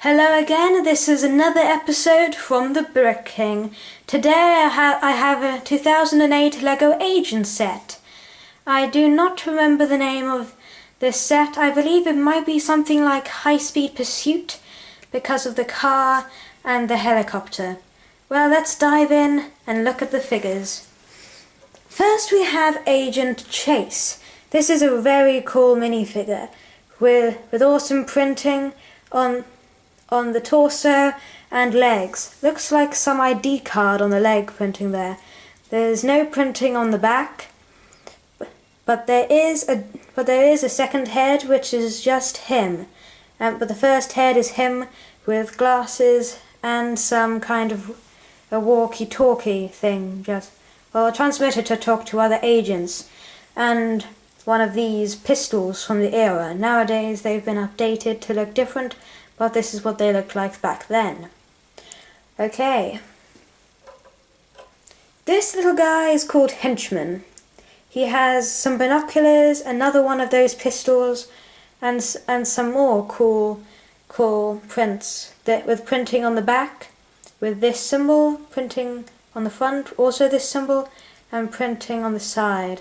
Hello again, this is another episode from the Brick King. Today I have a 2008 LEGO Agent set. I do not remember the name of this set. I believe it might be something like High Speed Pursuit because of the car and the helicopter. Well, let's dive in and look at the figures. First we have Agent Chase. This is a very cool minifigure with awesome printing on the torso and legs. Looks like some ID card on the leg printing there. There's no printing on the back, but there is a second head which is just him. But the first head is him with glasses and some kind of a walkie-talkie thing, a transmitter to talk to other agents, and one of these pistols from the era. Nowadays they've been updated to look different, but this is what they looked like back then. Okay. This little guy is called Henchman. He has some binoculars, another one of those pistols, and some more cool prints with printing on the back, with this symbol printing on the front, also this symbol, and printing on the side.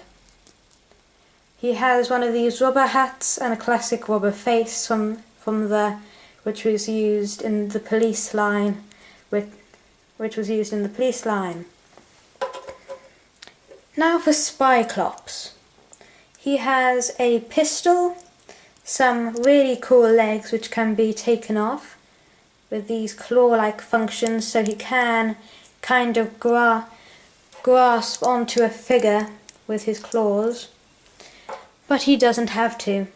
He has one of these rubber hats and a classic rubber face which was used in the police line, Now for Spyclops. He has a pistol, some really cool legs which can be taken off with these claw-like functions, so he can kind of grasp onto a figure with his claws, but he doesn't have to.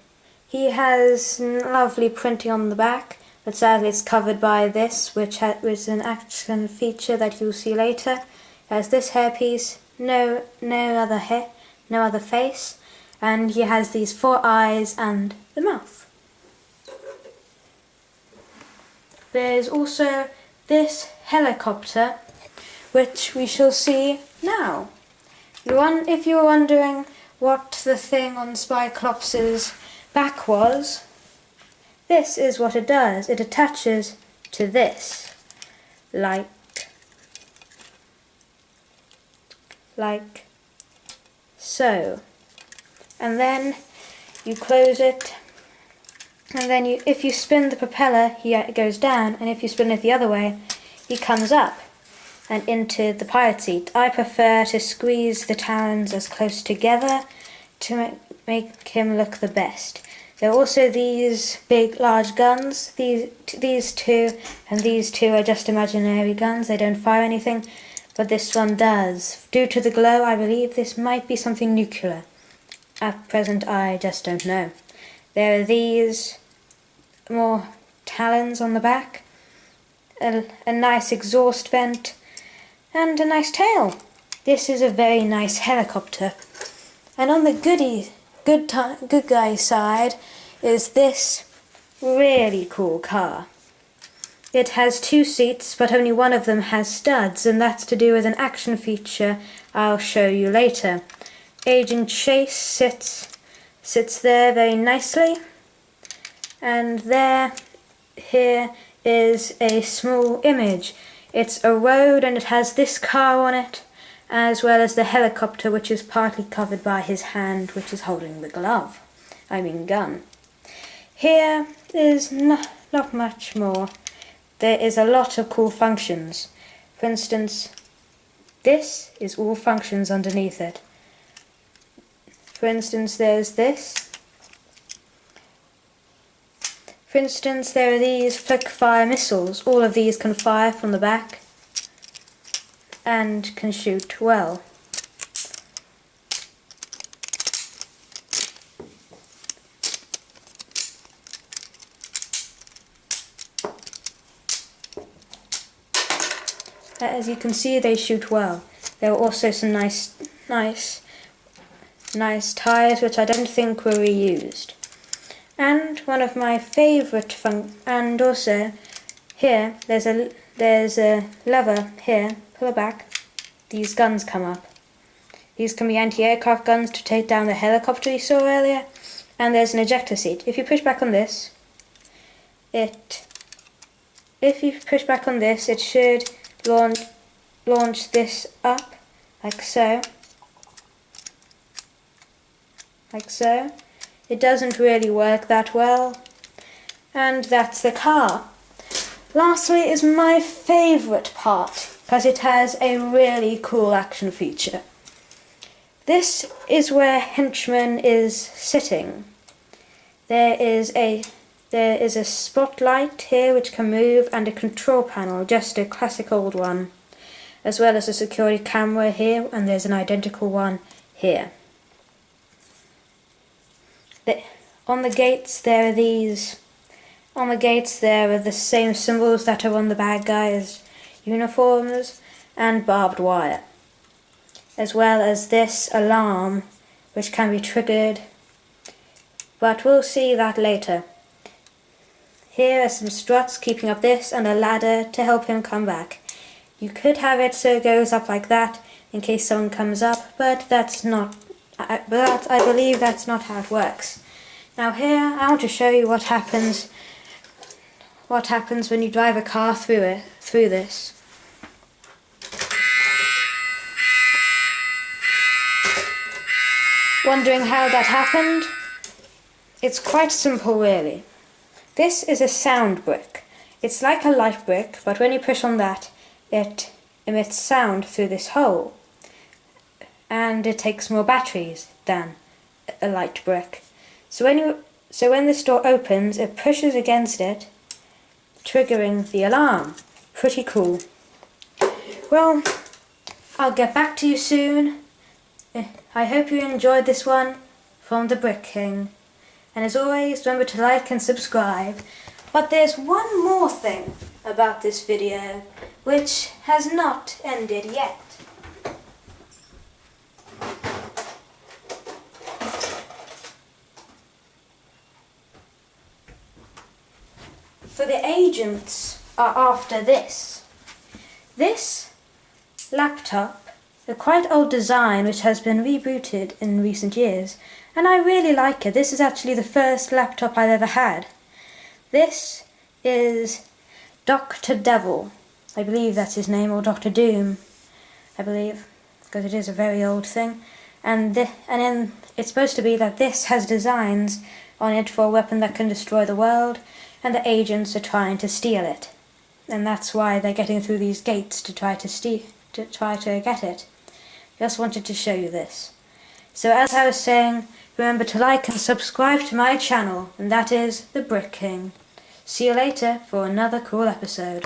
He has lovely printing on the back, but sadly it's covered by this, which is an action feature that you'll see later. It has this hairpiece, no other face, and he has these 4 eyes and the mouth. There's also this helicopter, which we shall see now. If you're wondering what the thing on Spyclops's back was, this is what it does. It attaches to this, like so. And then you close it, and then if you spin the propeller, it goes down, and if you spin it the other way, he comes up and into the pilot seat. I prefer to squeeze the talons as close together to make him look the best. There are also these big, large guns. These two and these two are just imaginary guns. They don't fire anything, but this one does. Due to the glow, I believe this might be something nuclear. At present, I just don't know. There are these more talons on the back, a nice exhaust vent, and a nice tail. This is a very nice helicopter. And on the good guy side is this really cool car. It has 2 seats, but only one of them has studs, and that's to do with an action feature I'll show you later. Agent Chase sits there very nicely, and here is a small image. It's a road, and it has this car on it, as well as the helicopter, which is partly covered by his hand, which is holding the gun. Here is not much more. There is a lot of cool functions. For instance, this is all functions underneath it. For instance, there's this. For instance, there are these flick-fire missiles. All of these can fire from the back and can shoot well. As you can see, they shoot well. There are also some nice tires, which I don't think were reused. And one of my favourite and also here there's a lever here. Pull it back. These guns come up. These can be anti-aircraft guns to take down the helicopter you saw earlier. And there's an ejector seat. If you push back on this, it if you push back on this, it should launch this up, like so. Like so. It doesn't really work that well. And that's the car. Lastly is my favourite part, because it has a really cool action feature. This is where Henchman is sitting. There is a spotlight here which can move, and a control panel, just a classic old one, as well as a security camera here, and there's an identical one here. On the gates there are the same symbols that are on the bad guys' uniforms, and barbed wire, as well as this alarm which can be triggered, but we'll see that later. Here are some struts keeping up this, and a ladder to help him come back. You could have it so it goes up like that in case someone comes up, but I believe that's not how it works. Now here I want to show you what happens when you drive a car through this. Wondering how that happened? It's quite simple really. This is a sound brick. It's like a light brick, but when you push on that, it emits sound through this hole. And it takes more batteries than a light brick. So when this door opens, it pushes against it, triggering the alarm. Pretty cool. Well, I'll get back to you soon. I hope you enjoyed this one from the Brick King. And as always, remember to like and subscribe. But there's one more thing about this video which has not ended yet. For the agents are after this. This laptop, a quite old design which has been rebooted in recent years, and I really like it. This is actually the first laptop I've ever had. This is Dr. Devil. I believe that's his name, or Dr. Doom, I believe, because it is a very old thing. And then it's supposed to be that this has designs on it for a weapon that can destroy the world, and the agents are trying to steal it. And that's why they're getting through these gates to try to get it. Just wanted to show you this. So as I was saying, remember to like and subscribe to my channel, and that is The Brick King. See you later for another cool episode.